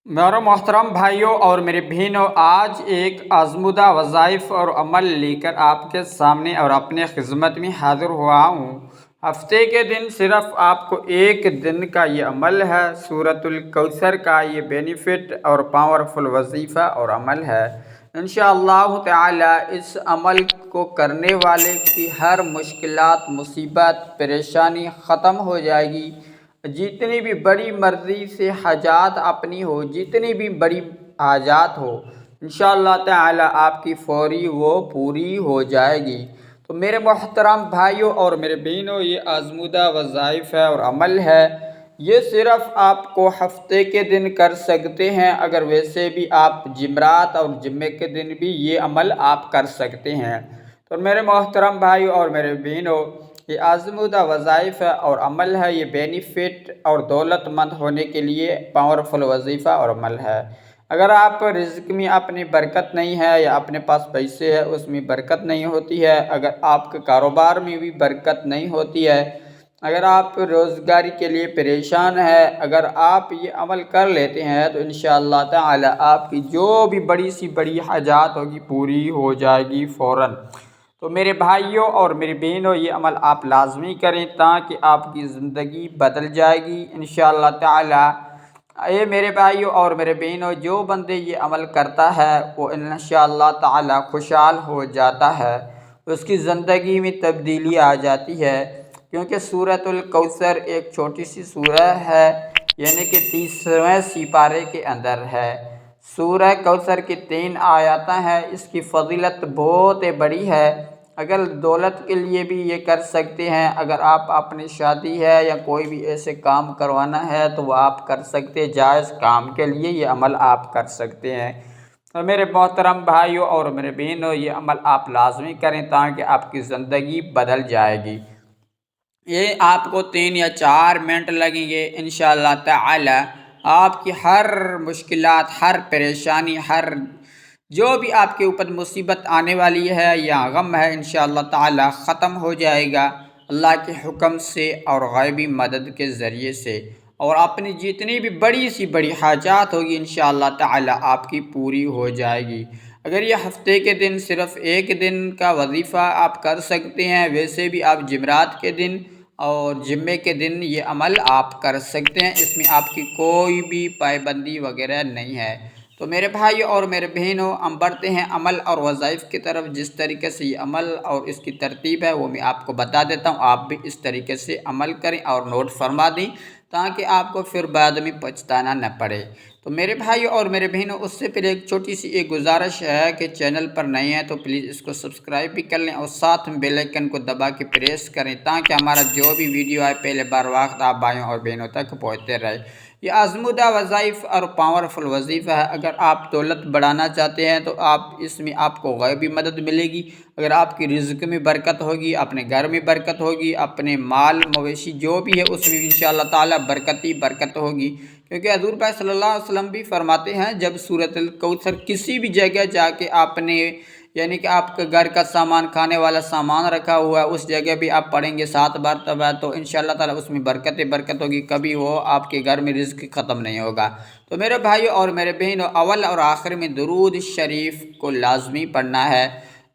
मेरे मोहतरम भाइयों और मेरे बहनों, आज एक आज़मूदा वज़ाइफ और अमल लेकर आपके सामने और अपने खिदमत में हाज़िर हुआ हूँ। हफ्ते के दिन सिर्फ़ आपको एक दिन का ये अमल है। सूरतुल कौसर का ये बेनिफिट और पावरफुल वजीफ़ा और अमल है। इंशाअल्लाह ताला इस अमल को करने वाले की हर मुश्किलात, मुसीबत, परेशानी ख़त्म हो जाएगी। जितनी भी बड़ी मर्ज़ी से हाजात अपनी हो, जितनी भी बड़ी हाजात हो, इंशाअल्लाह ताला आपकी फ़ौरी वो पूरी हो जाएगी। तो मेरे मोहतरम भाइयों और मेरे बहनों, ये आज़मूदा वज़ाइफ़ है और अमल है। ये सिर्फ़ आपको हफ्ते के दिन कर सकते हैं। अगर वैसे भी आप जुमेरात और जुम्मे के दिन भी ये अमल आप कर सकते हैं। तो मेरे मोहतरम भाइयों और मेरे बहनों, ये आज़मूदा वज़ाइफ़ है और अमल है। ये बेनिफिट और दौलतमंद होने के लिए पावरफुल वजीफ़ा और अमल है। अगर आप रिज़्क़ में अपनी बरकत नहीं है या अपने पास पैसे है उसमें बरकत नहीं होती है, अगर आपके कारोबार में भी बरकत नहीं होती है, अगर आप रोज़गारी के लिए परेशान है, अगर आप ये अमल कर लेते हैं तो इंशाअल्लाह ताला आपकी जो भी बड़ी सी बड़ी हाजात होगी पूरी हो जाएगी फ़ौरन। तो मेरे भाइयों और मेरी बहनों, ये अमल आप लाजमी करें ताकि आपकी ज़िंदगी बदल जाएगी इंशाअल्लाह ताला। ये मेरे भाइयों और मेरे बहनों, जो बंदे ये अमल करता है वो इंशाअल्लाह ताला खुशहाल हो जाता है, उसकी ज़िंदगी में तब्दीली आ जाती है। क्योंकि सूरतुल कौसर एक छोटी सी सूरह है, यानी कि 30वें सिपारे के अंदर है। सूरह कौसर की 3 आयतें हैं। इसकी फ़जीलत बहुत बड़ी है। अगर दौलत के लिए भी ये कर सकते हैं, अगर आप अपनी शादी है या कोई भी ऐसे काम करवाना है तो वो आप कर सकते हैं। जायज़ काम के लिए ये अमल आप कर सकते हैं। तो मेरे मोहतरम भाइयों और मेरे बहनों, ये अमल आप लाजमी करें ताकि आपकी ज़िंदगी बदल जाएगी। ये आपको 3 या 4 मिनट लगेंगे इंशाअल्लाह ताला। आपकी हर मुश्किलात, हर परेशानी, हर जो भी आपके ऊपर मुसीबत आने वाली है या गम है, इंशाअल्लाह ताला ख़त्म हो जाएगा अल्लाह के हुक्म से और ग़ैबी मदद के ज़रिए से। और अपनी जितनी भी बड़ी सी बड़ी हाजात होगी इंशाअल्लाह ताला आपकी पूरी हो जाएगी। अगर ये हफ्ते के दिन सिर्फ़ एक दिन का वजीफ़ा आप कर सकते हैं, वैसे भी आप जुमेरात के दिन और जुम्मे के दिन ये अमल आप कर सकते हैं। इसमें आपकी कोई भी पाबंदी वगैरह नहीं है। तो मेरे भाई और मेरे बहनों, हम बढ़ते हैं अमल और वज़ाइफ़ की तरफ। जिस तरीके से ये अमल और इसकी तरतीब है वो मैं आपको बता देता हूँ। आप भी इस तरीके से अमल करें और नोट फरमा दें ताकि आपको फिर बाद में पछताना न पड़े। तो मेरे भाई और मेरे बहनों, उससे पहले एक छोटी सी एक गुजारिश है कि चैनल पर नए हैं तो प्लीज़ इसको सब्सक्राइब भी कर लें और साथ में बेल आइकन को दबा के प्रेस करें ताकि हमारा जो भी वीडियो आए पहले बार वक्त आप भाइयों और बहनों तक पहुँचते रहे। ये आज़मूदा वज़ाइफ़ और पावरफुल वजीफ़ा है। अगर आप दौलत बढ़ाना चाहते हैं तो आप इसमें आपको ग़ैबी मदद मिलेगी। अगर आपकी रिज़्क़ में बरकत होगी, अपने घर में बरकत होगी, अपने माल मवेशी जो भी है उसमें इंशाअल्लाह ताला बरकत ही बरकत होगी। क्योंकि हज़ूर पाक सल्लल्लाहु अलैहि वसल्लम भी फरमाते हैं, जब सूरतुल कौसर किसी भी जगह जाके आपने, यानी कि आपके घर का सामान, खाने वाला सामान रखा हुआ है, उस जगह भी आप पढ़ेंगे 7 मरतबा तो इंशाअल्लाह ताला उसमें बरकत ही बरकत होगी। कभी वो आपके घर में रिज़्क़ ख़त्म नहीं होगा। तो मेरे भाइयों और मेरे बहनों, अव्वल और आखिर में दुरूद शरीफ को लाजमी पढ़ना है।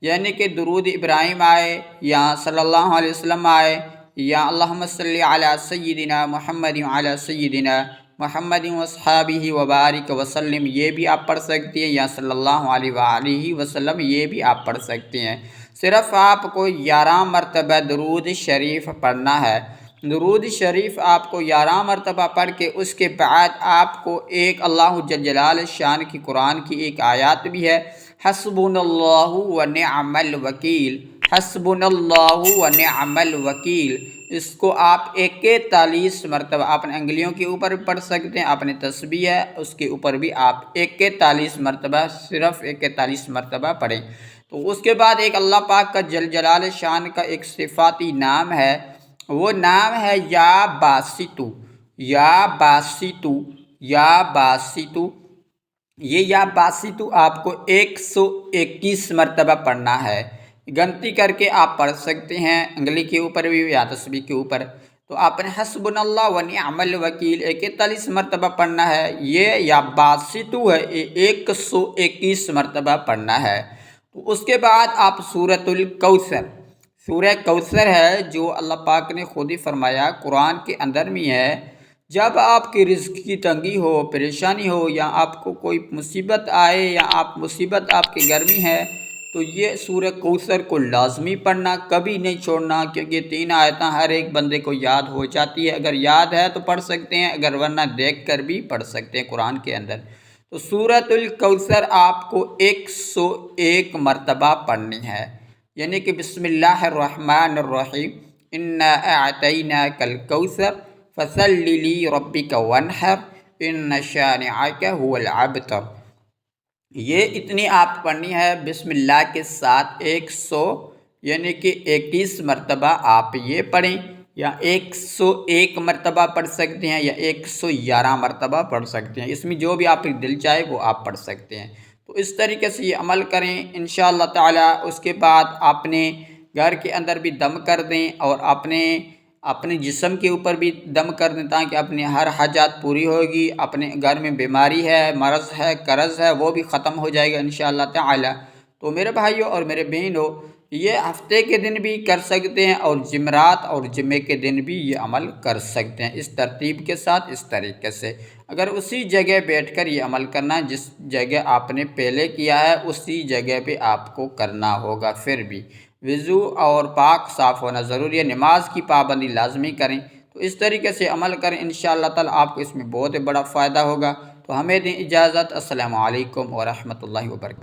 यानी कि दुरूद इब्राहिम आए या सल्लल्लाहु अलैहि वसल्लम आए या अल्लाहुम्मा सल्ली अला सय्यिदिना मुहम्मद व अला सय्यिदिना मुहम्मद वस्हाबिही वबारिक वसल्लम, ये भी आप पढ़ सकती हैं, या सल्लल्लाहु अलैहि वसल्लम, ये भी आप पढ़ सकती हैं। सिर्फ़ आपको 11 मरतबा दुरूद शरीफ पढ़ना है। दुरूद शरीफ आपको 11 मरतबा पढ़ के उसके बाद आपको एक अल्लाह जल जलाल शान की कुरान की एक आयत भी है, हस्बुनल्लाहु व निअमल वकील, हस्बुनल्लाहु व निअमल वकील। इसको आप 41 मरतबा अपने अंगुलियों के ऊपर भी पढ़ सकते हैं। अपने तस्बीह है उसके ऊपर भी आप 41 मरतबा, सिर्फ़ 41 मरतबा पढ़ें। तो उसके बाद एक अल्लाह पाक का जल जलाल शान का एक सिफाती नाम है, वो नाम है या बासितु, या बासितु, या बासितु। ये या बासितु आपको 121 मरतबा पढ़ना है। गिनती करके आप पढ़ सकते हैं, अंगली के ऊपर भी या तस्बीह के ऊपर। تو آپ نے حسبنا اللہ و نعم الوکیل 41 مرتبہ پڑھنا ہے، یہ یا باسطو ہے 121 مرتبہ پڑھنا ہے۔ تو اس کے بعد آپ سورۃ الکوثر، سورہ کوثر ہے جو اللہ پاک نے خود ہی فرمایا قرآن کے اندر میں ہے، جب آپ کی رزق کی تنگی ہو، پریشانی ہو، یا آپ کو کوئی مصیبت آئے، یا مصیبت آپ کے گھر میں ہے، تو یہ سورہ کوثر کو لازمی پڑھنا، کبھی نہیں چھوڑنا، کیونکہ 3 آیتیں ہر ایک بندے کو یاد ہو جاتی ہے۔ اگر یاد ہے تو پڑھ سکتے ہیں، اگر ورنہ دیکھ کر بھی پڑھ سکتے ہیں قرآن کے اندر۔ تو سورۃ الکوثر آپ کو 101 مرتبہ پڑھنی ہے، یعنی کہ بسم اللہ الرحمن الرحیم، انا اعطیناک الکوثر فصل لربک وانحر ان شانئک هو الابتر۔ یہ اتنی آپ پڑھنی ہے بسم اللہ کے ساتھ 100 یعنی کہ 21 مرتبہ آپ یہ پڑھیں، یا 101 مرتبہ پڑھ سکتے ہیں، یا 111 مرتبہ پڑھ سکتے ہیں، اس میں جو بھی آپ کی دل چاہے وہ آپ پڑھ سکتے ہیں۔ تو اس طریقے سے یہ عمل کریں انشاءاللہ تعالی۔ اس کے بعد اپنے گھر کے اندر بھی دم کر دیں، اور اپنے جسم کے اوپر بھی دم کر دیں، تاکہ اپنی ہر حاجات پوری ہوگی، اپنے گھر میں بیماری ہے، مرض ہے، قرض ہے، وہ بھی ختم ہو جائے گا انشاءاللہ تعالی۔ تو میرے بھائیوں اور میرے بہنوں، یہ ہفتے کے دن بھی کر سکتے ہیں، اور جمعرات اور جمعے کے دن بھی یہ عمل کر سکتے ہیں، اس ترتیب کے ساتھ، اس طریقے سے۔ اگر اسی جگہ بیٹھ کر یہ عمل کرنا، جس جگہ آپ نے پہلے کیا ہے اسی جگہ پہ آپ کو کرنا ہوگا، پھر بھی وضو اور پاک صاف ہونا ضروری ہے، نماز کی پابندی لازمی کریں۔ تو اس طریقے سے عمل کریں انشاءاللہ تعالی، آپ کو اس میں بہت بڑا فائدہ ہوگا۔ تو ہمیں دیں اجازت، السلام علیکم ورحمۃ اللہ وبرکاتہ۔